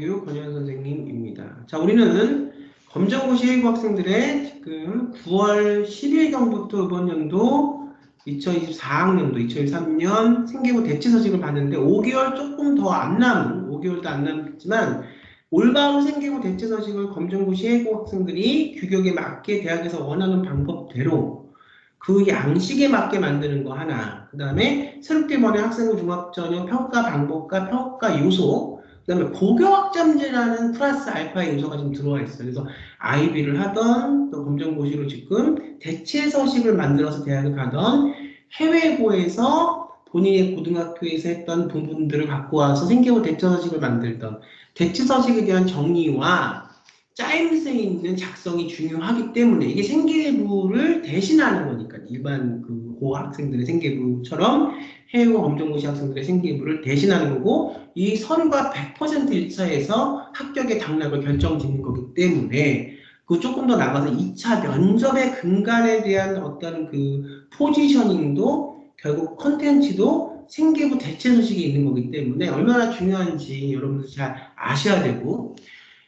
정규 권현 선생님입니다. 자, 우리는 검정고시 회고 학생들의 지금 9월 10일경부터 이번 연도 2024학년도 2023년 생계부 대체서식을 봤는데 5개월 조금 더 안 남은 5개월도 안 남았지만 올바로 생계부 대체서식을 검정고시 회고 학생들이 규격에 맞게 대학에서 원하는 방법대로 그 양식에 맞게 만드는 거 하나, 그 다음에 새롭게 번역 학생부 종합전형 평가 방법과 평가 요소, 그 다음에 고교학점제라는 플러스 알파의 요소가 좀 들어와 있어요. 그래서 IB를 하던 또 검정고시로 지금 대체서식을 만들어서 대학을 가던 해외고에서 본인의 고등학교에서 했던 부분들을 갖고 와서 생계부 대체서식을 만들던 대체서식에 대한 정의와 짜임새 있는 작성이 중요하기 때문에 이게 생계부를 대신하는 거니까 일반 그 고학생들의 생계부처럼 해외고 검정고시 학생들의 생계부를 대신하는 거고 이 서류가 100% 일치해서 합격의 당락을 결정짓는 거기 때문에 그 조금 더 나가서 2차 면접의 근간에 대한 어떤 그 포지셔닝도 결국 컨텐츠도 생계부 대체 소식이 있는 거기 때문에 얼마나 중요한지 여러분들 잘 아셔야 되고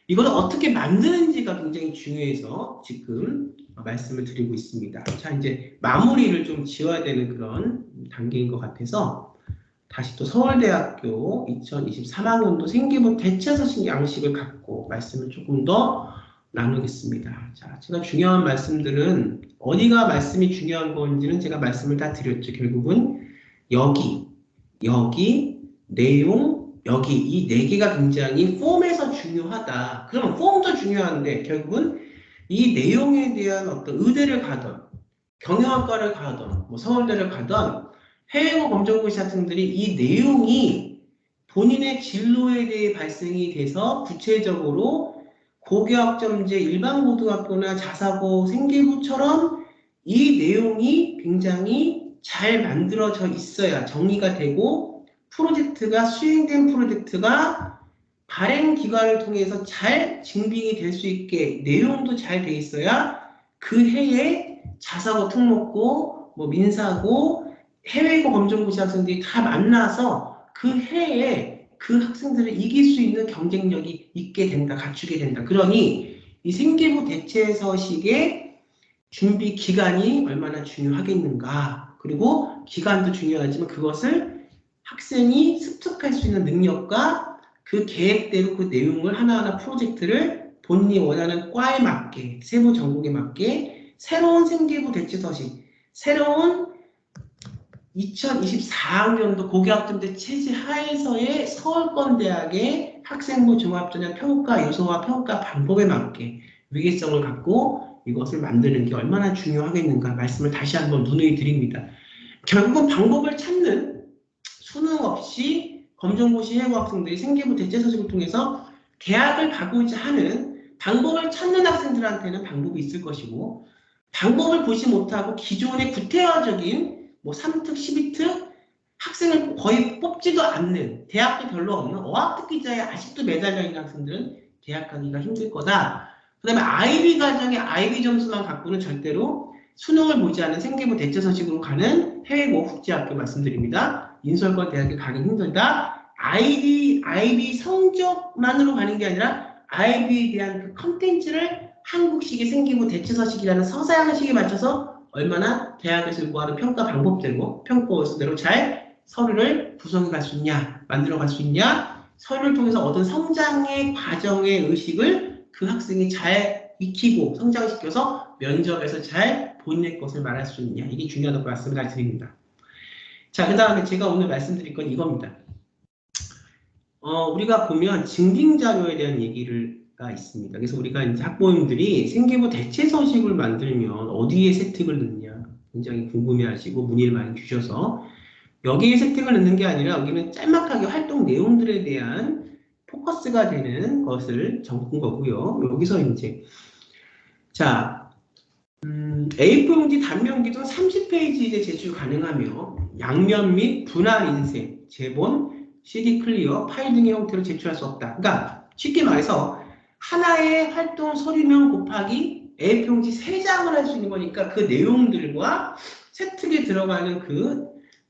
이걸 어떻게 만드는지가 굉장히 중요해서 지금 말씀을 드리고 있습니다. 자, 이제 마무리를 좀 지어야 되는 그런 단계인 것 같아서 다시 또 서울대학교 2023학년도 생계부 대체서식 양식을 갖고 말씀을 조금 더 나누겠습니다. 자, 제가 중요한 말씀들은 어디가 말씀이 중요한 건지는 제가 말씀을 다 드렸죠. 결국은 여기, 내용, 여기 이 네 개가 굉장히 폼에서 중요하다. 그러면 폼도 중요한데 결국은 이 내용에 대한 어떤 의대를 가던 경영학과를 가던 뭐 서울대를 가던 해외고 검정고시 학생들이 이 내용이 본인의 진로에 대해 발생이 돼서 구체적으로 고교학점제 일반 고등학교나 자사고 생계부처럼 이 내용이 굉장히 잘 만들어져 있어야 정리가 되고 프로젝트가 수행된 프로젝트가 발행 기관을 통해서 잘 증빙이 될 수 있게 내용도 잘 돼 있어야 그 해에 자사고 특목고, 뭐 민사고, 해외고 검정고시 학생들이 다 만나서 그 해에 그 학생들을 이길 수 있는 경쟁력이 있게 된다, 갖추게 된다. 그러니 이 생계부 대체서식의 준비 기간이 얼마나 중요하겠는가. 그리고 기간도 중요하지만 그것을 학생이 습득할 수 있는 능력과 그 계획대로 그 내용을 하나하나 프로젝트를 본인이 원하는 과에 맞게, 세부 전공에 맞게 새로운 생계부 대체서식, 새로운 2024학년도 고교학점제 체제 하에서의 서울권대학의 학생부 종합전형 평가 요소와 평가 방법에 맞게 위계성을 갖고 이것을 만드는 게 얼마나 중요하겠는가 말씀을 다시 한번 누누이 드립니다. 결국은 방법을 찾는 수능 없이 검정고시 해고 학생들이 생계부 대체서식을 통해서 대학을 가고자 하는 방법을 찾는 학생들한테는 방법이 있을 것이고 방법을 보지 못하고 기존의 구태화적인 뭐 3특, 12특 학생을 거의 뽑지도 않는 대학도 별로 없는 어학특기자에 아직도 매달려 있는 학생들은 대학 가기가 힘들 거다. 그 다음에 IB 과정의 IB 점수만 갖고는 절대로 수능을 보지 않은 생계부 대체서식으로 가는 해외고 국제학교 말씀드립니다. 인설권 대학에 가기 힘들다. IB 성적만으로 가는 게 아니라 IB에 대한 그 컨텐츠를 한국식의 생계부 대체서식이라는 서사형식에 맞춰서 얼마나 대학에서 요구하는 평가 방법대로 평가원수대로 잘 서류를 구성해 갈 수 있냐, 만들어 갈 수 있냐, 서류를 통해서 얻은 성장의 과정의 의식을 그 학생이 잘 익히고 성장시켜서 면접에서 잘 본인의 것을 말할 수 있냐, 이게 중요하다고 말씀을 드립니다. 자, 그 다음에 제가 오늘 말씀드릴 건 이겁니다. 우리가 보면 증빙자료에 대한 얘기가 있습니다. 그래서 우리가 이제 학부모님들이 생계부 대체서식을 만들면 어디에 세팅을 넣느냐 굉장히 궁금해하시고 문의를 많이 주셔서 여기에 세팅을 넣는 게 아니라 여기는 짤막하게 활동 내용들에 대한 포커스가 되는 것을 적은 거고요. 여기서 이제 자 A4용지 단면기준 30페이지에 제출 가능하며 양면 및 분할 인쇄, 제본, CD 클리어, 파일 등의 형태로 제출할 수 없다. 그러니까 쉽게 말해서 하나의 활동 서류면 곱하기 A4용지 3장을 할 수 있는 거니까 그 내용들과 세특에 들어가는 그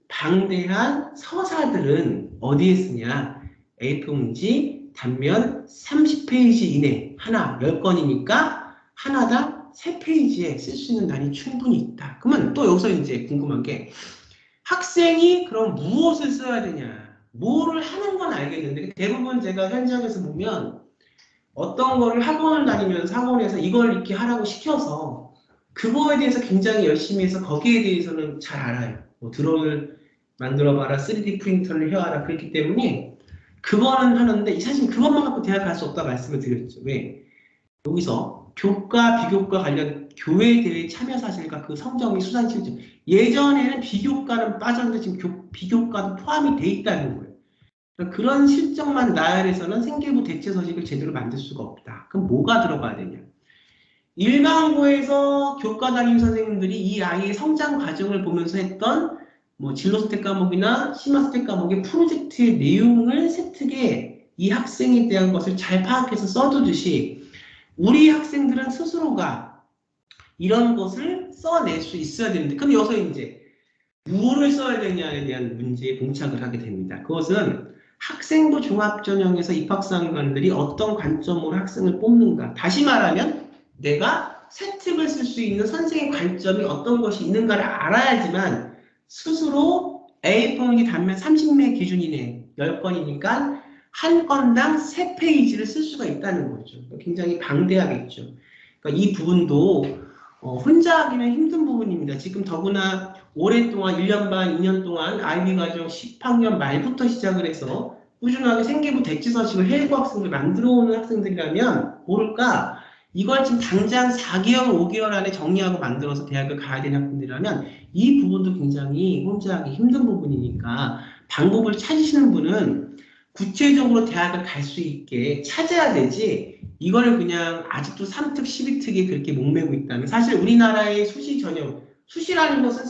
방대한 서사들은 어디에 쓰냐? A4용지 단면 30페이지 이내 하나 10건이니까 하나당 3페이지에 쓸 수 있는 난이 충분히 있다. 그러면 또 여기서 이제 궁금한 게 학생이 그럼 무엇을 써야 되냐? 뭐를 하는 건 알겠는데 대부분 제가 현장에서 보면 어떤 거를 학원을 다니면서 학원에서 이걸 이렇게 하라고 시켜서 그거에 대해서 굉장히 열심히 해서 거기에 대해서는 잘 알아요. 뭐 드론을 만들어봐라, 3D 프린터를 해와라 그렇기 때문에 그거는 하는데 사실 그것만 갖고 대학 갈 수 없다 말씀을 드렸죠. 왜? 여기서 교과, 비교과 관련 교회 대회 참여 사실과 그 성적이 수상 실적. 예전에는 비교과는 빠졌는데 지금 비교과도 포함이 돼 있다는 거예요. 그러니까 그런 실적만 나열해서는 생계부 대체 서식을 제대로 만들 수가 없다. 그럼 뭐가 들어가야 되냐? 일반고에서 교과 담임 선생님들이 이 아이의 성장 과정을 보면서 했던 뭐 진로 선택 과목이나 심화 선택 과목의 프로젝트의 내용을 세특에 이 학생에 대한 것을 잘 파악해서 써두듯이 우리 학생들은 스스로가 이런 것을 써낼 수 있어야 되는데 그럼 여기서 이제 무엇을 써야 되냐에 대한 문제에 봉착을 하게 됩니다. 그것은 학생부 종합전형에서 입학사관들이 어떤 관점으로 학생을 뽑는가. 다시 말하면 내가 세특을 쓸 수 있는 선생의 관점이 어떤 것이 있는가를 알아야지만 스스로 A4용지 단면 30매 기준이네. 10건이니까 한 건당 3페이지를 쓸 수가 있다는 거죠. 굉장히 방대하겠죠. 그러니까 이 부분도 혼자 하기는 힘든 부분입니다. 지금 더구나 오랫동안 1년 반, 2년 동안 IB 과정 10학년 말부터 시작을 해서 꾸준하게 생계부 대치 서식을 해외고 학생들 만들어 오는 학생들이라면 모를까 이걸 지금 당장 4개월, 5개월 안에 정리하고 만들어서 대학을 가야 되는 학생들이라면 이 부분도 굉장히 혼자 하기 힘든 부분이니까 방법을 찾으시는 분은 구체적으로 대학을 갈 수 있게 찾아야 되지 이거를 그냥 아직도 3특, 12특에 그렇게 목매고 있다면 사실 우리나라의 수시 전형, 수시라는 것은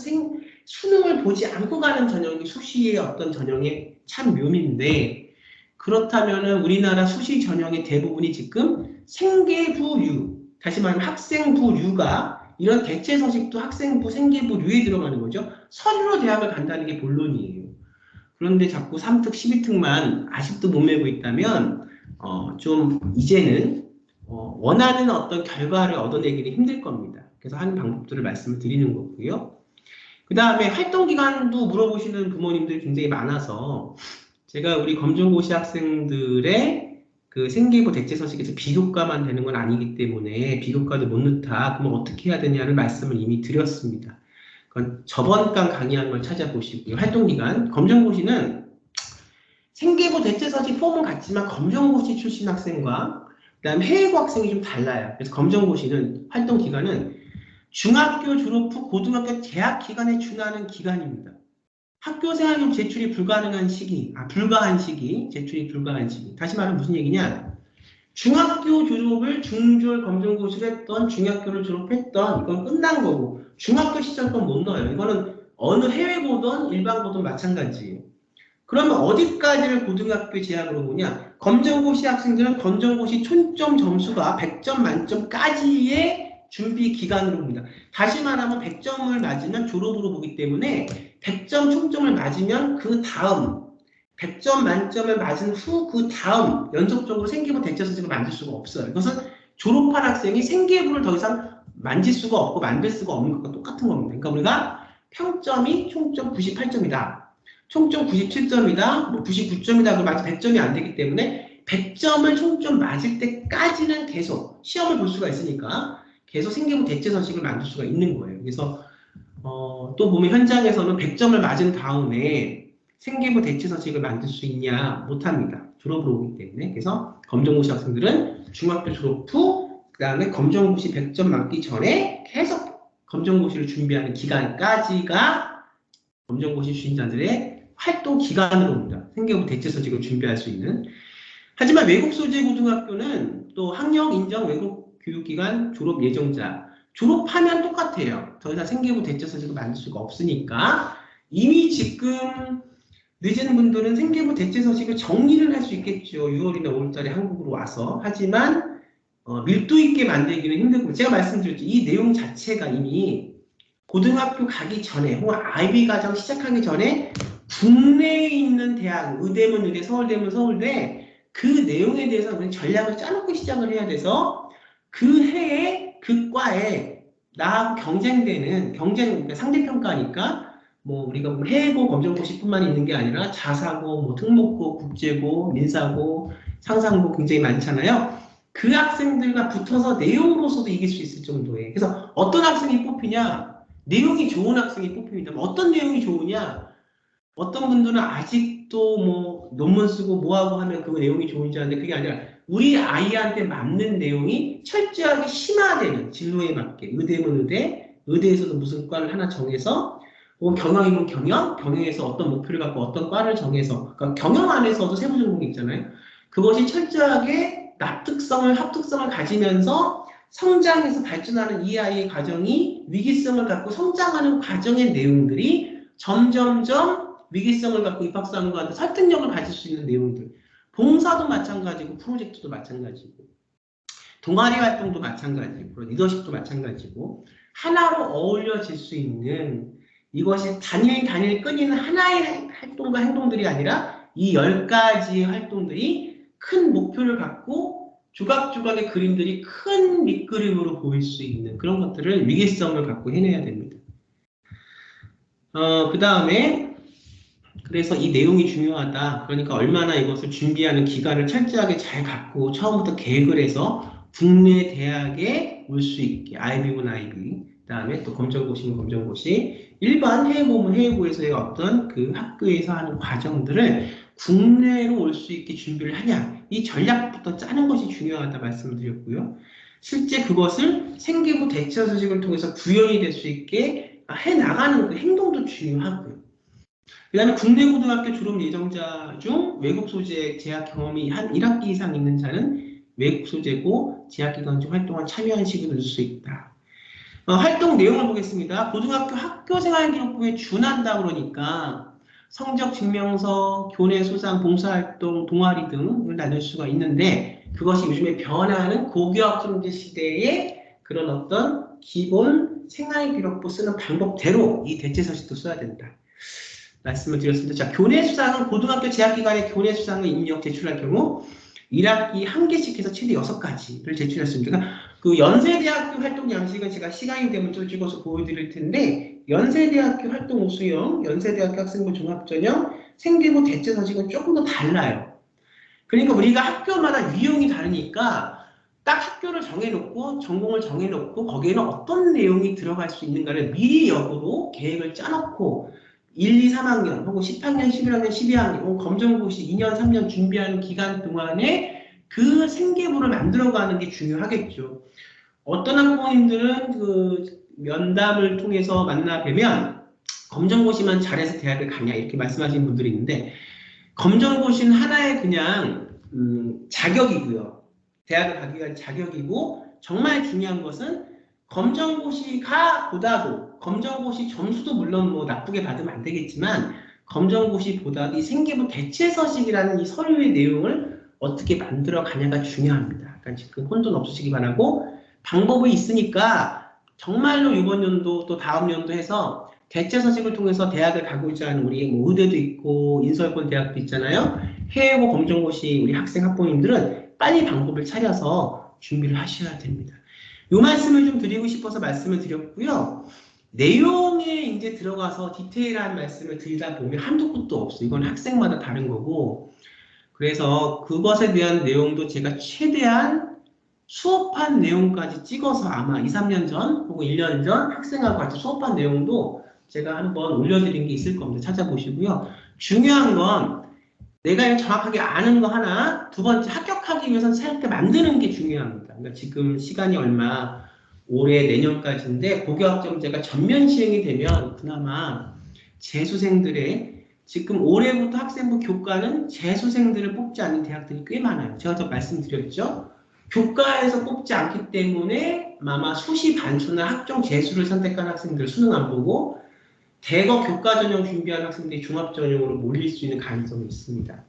수능을 보지 않고 가는 전형이 수시의 어떤 전형의 참 묘미인데 그렇다면 우리나라 수시 전형의 대부분이 지금 생계부류, 다시 말하면 학생부류가 이런 대체 서식도 학생부, 생계부류에 들어가는 거죠. 서류로 대학을 간다는 게 본론이에요. 그런데 자꾸 3특, 12특만 아직도 못 메고 있다면 좀 이제는 원하는 어떤 결과를 얻어내기는 힘들 겁니다. 그래서 하는 방법들을 말씀을 드리는 거고요. 그 다음에 활동기간도 물어보시는 부모님들이 굉장히 많아서 제가 우리 검정고시 학생들의 그 생계부 대체 서식에서 비교과만 되는 건 아니기 때문에 비교과도 못 넣다. 그러면 어떻게 해야 되냐는 말씀을 이미 드렸습니다. 그건 저번 강 강의한 걸 찾아보시고요. 활동기간, 검정고시는 생계부 대체 서식 폼은 같지만 검정고시 출신 학생과 그다음에 해외고 학생이 좀 달라요. 그래서 검정고시는 활동기간은 중학교 졸업 후 고등학교 재학 기간에 준하는 기간입니다. 학교 생활금 제출이 불가한 시기, 제출이 불가한 시기. 다시 말하면 무슨 얘기냐? 중학교 졸업을 중졸 검정고시를 했던 중학교를 졸업했던 이건 끝난 거고 중학교 시절 건 못 넣어요. 이거는 어느 해외고든 일반고든 마찬가지예요. 그러면 어디까지를 고등학교 재학으로 보냐? 검정고시 학생들은 검정고시 총점 점수가 100점 만점까지의 준비 기간으로 봅니다. 다시 말하면 100점을 맞으면 졸업으로 보기 때문에 100점 총점을 맞으면 그 다음 100점 만점을 맞은 후 그 다음 연속적으로 생계부 대체 서식을 만들 수가 없어요. 이것은 졸업한 학생이 생계부를 더 이상 만질 수가 없고 만들 수가 없는 것과 똑같은 겁니다. 그러니까 우리가 평점이 총점 98점이다. 총점 97점이다. 뭐 99점이다. 그럼 아직 100점이 안 되기 때문에 100점을 총점 맞을 때까지는 계속 시험을 볼 수가 있으니까 계속 생계부 대체 서식을 만들 수가 있는 거예요. 그래서 또 보면 현장에서는 100점을 맞은 다음에 생계부 대체 서식을 만들 수 있냐? 못합니다. 졸업으로 오기 때문에. 그래서 검정고시 학생들은 중학교 졸업 후 그 다음에 검정고시 100점 맞기 전에 계속 검정고시를 준비하는 기간까지가 검정고시 주신자들의 활동 기간으로 옵니다. 생계부 대체 서식을 준비할 수 있는. 하지만 외국 소재 고등학교는 또 학력 인정 외국 교육기관 졸업 예정자 졸업하면 똑같아요. 더 이상 생계부 대체 서식을 만들 수가 없으니까 이미 지금 늦은 분들은 생계부 대체 서식을 정리를 할 수 있겠죠. 6월이나 5월달에 한국으로 와서. 하지만 밀도 있게 만들기는 힘들고 제가 말씀드렸죠. 이 내용 자체가 이미 고등학교 가기 전에 혹은 IB 과정 시작하기 전에 국내에 있는 대학, 의대면 의대, 서울대면 서울대 그 내용에 대해서 우리는 전략을 짜놓고 시작을 해야 돼서 그 해에 그 과에 나하고 경쟁되는 그러니까 상대평가니까 뭐 우리가 뭐 해외고 검정고시뿐만 있는 게 아니라 자사고, 뭐 특목고, 국제고, 민사고, 상상고 굉장히 많잖아요. 그 학생들과 붙어서 내용으로서도 이길 수 있을 정도에. 그래서 어떤 학생이 뽑히냐? 내용이 좋은 학생이 뽑힙니다. 어떤 내용이 좋으냐? 어떤 분들은 아직도 뭐 논문 쓰고 뭐하고 하면 그 내용이 좋은지 아는데 그게 아니라 우리 아이한테 맞는 내용이 철저하게 심화되는 진로에 맞게 의대면 의대, 의대에서도 무슨 과를 하나 정해서 경영이면 경영, 경영에서 어떤 목표를 갖고 어떤 과를 정해서 그러니까 경영 안에서도 세부 전공이 있잖아요. 그것이 철저하게 납득성을, 합득성을 가지면서 성장해서 발전하는 이 아이의 과정이 위기성을 갖고 성장하는 과정의 내용들이 점점점 위기성을 갖고 입학사하는 것한테 설득력을 가질 수 있는 내용들. 봉사도 마찬가지고 프로젝트도 마찬가지고 동아리 활동도 마찬가지고 리더십도 마찬가지고 하나로 어울려질 수 있는 이것이 단일 끊이는 하나의 활동과 행동들이 아니라 이 10가지의 활동들이 큰 목표를 갖고 조각조각의 그림들이 큰 밑그림으로 보일 수 있는 그런 것들을 위기성을 갖고 해내야 됩니다. 그 다음에 그래서 이 내용이 중요하다. 그러니까 얼마나 이것을 준비하는 기간을 철저하게 잘 갖고 처음부터 계획을 해서 국내 대학에 올 수 있게 IB면 IB, 그 다음에 또 검정고시면 검정고시, 일반 해외고면 해외고에서의 어떤 그 학교에서 하는 과정들을 국내로 올 수 있게 준비를 하냐. 이 전략부터 짜는 것이 중요하다 말씀을 드렸고요. 실제 그것을 생계부 대처 소식을 통해서 구현이 될 수 있게 해나가는 그 행동도 중요하고요. 그 다음에 국내 고등학교 졸업 예정자 중 외국 소재 재학 경험이 한 1학기 이상 있는 자는 외국 소재고 재학기간 중 활동에 참여한 시기를 넣을 수 있다. 활동 내용을 보겠습니다. 고등학교 학교생활기록부에 준한다 그러니까 성적 증명서, 교내 수상, 봉사활동, 동아리 등을 나눌 수가 있는데 그것이 요즘에 변화하는 고교학점제 시대의 그런 어떤 기본 생활기록부 쓰는 방법대로 이 대체서식도 써야 된다. 말씀을 드렸습니다. 자, 교내 수상은 고등학교 재학기간에 교내 수상을 입력 제출할 경우 1학기 1개씩 해서 최대 6가지를 제출했습니다. 그러니까 그 연세대학교 활동 양식은 제가 시간이 되면 좀 찍어서 보여드릴 텐데 연세대학교 활동 우수형, 연세대학교 학생부 종합전형, 생계부 대체서식은 조금 더 달라요. 그러니까 우리가 학교마다 유형이 다르니까 딱 학교를 정해놓고 전공을 정해놓고 거기에는 어떤 내용이 들어갈 수 있는가를 미리 역으로 계획을 짜놓고 1, 2, 3학년 혹은 10학년, 11학년, 12학년 혹은 검정고시 2년, 3년 준비하는 기간 동안에 그 생계부를 만들어가는 게 중요하겠죠. 어떤 학부모님들은 그 면담을 통해서 만나 뵈면 검정고시만 잘해서 대학을 가냐 이렇게 말씀하시는 분들이 있는데 검정고시는 하나의 그냥 자격이고요. 대학을 가기 위한 자격이고 정말 중요한 것은 검정고시가 보다도 검정고시 점수도 물론 뭐 나쁘게 받으면 안 되겠지만 검정고시보다도 이 생계부 대체서식이라는 이 서류의 내용을 어떻게 만들어 가냐가 중요합니다. 그러니까 지금 혼돈 없으시기 바라고 방법이 있으니까 정말로 이번 연도 또 다음 연도 해서 대체서식을 통해서 대학을 가고자 하는 우리 뭐 의대도 있고 인서울권 대학도 있잖아요. 해외고 검정고시 우리 학생 학부모님들은 빨리 방법을 차려서 준비를 하셔야 됩니다. 이 말씀을 좀 드리고 싶어서 말씀을 드렸고요. 내용에 이제 들어가서 디테일한 말씀을 드리다 보면 한두 끝도 없어요. 이건 학생마다 다른 거고 그래서 그것에 대한 내용도 제가 최대한 수업한 내용까지 찍어서 아마 2, 3년 전 혹은 1년 전 학생하고 같이 수업한 내용도 제가 한번 올려드린 게 있을 겁니다. 찾아보시고요. 중요한 건 내가 정확하게 아는 거 하나, 두 번째 합격하기 위해서는 새롭게 만드는 게 중요합니다. 그러니까 지금 시간이 얼마 올해 내년까지인데 고교학점제가 전면 시행이 되면 그나마 재수생들의 지금 올해부터 학생부 교과는 재수생들을 뽑지 않는 대학들이 꽤 많아요. 제가 더 말씀드렸죠. 교과에서 뽑지 않기 때문에 아마 수시 반수나 학종 재수를 선택한 학생들 수능 안 보고 대거 교과 전형 준비하는 학생들이 종합 전형으로 몰릴 수 있는 가능성이 있습니다.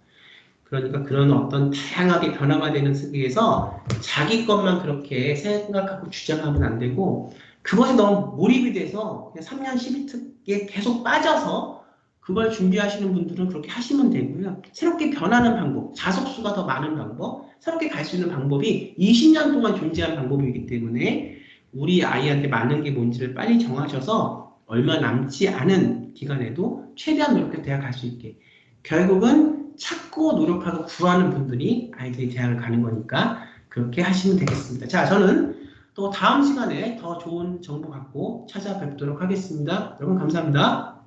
그러니까 그런 어떤 다양하게 변화가 되는 세계에서 자기 것만 그렇게 생각하고 주장하면 안 되고 그것이 너무 몰입이 돼서 그냥 3년 12특에 계속 빠져서 그걸 준비하시는 분들은 그렇게 하시면 되고요. 새롭게 변하는 방법, 자석수가 더 많은 방법, 새롭게 갈 수 있는 방법이 20년 동안 존재한 방법이기 때문에 우리 아이한테 맞는 게 뭔지를 빨리 정하셔서 얼마 남지 않은 기간에도 최대한 노력해서 대학 갈 수 있게. 결국은 찾고 노력하고 구하는 분들이 아이들이 대학을 가는 거니까 그렇게 하시면 되겠습니다. 자, 저는 또 다음 시간에 더 좋은 정보 갖고 찾아뵙도록 하겠습니다. 여러분 감사합니다.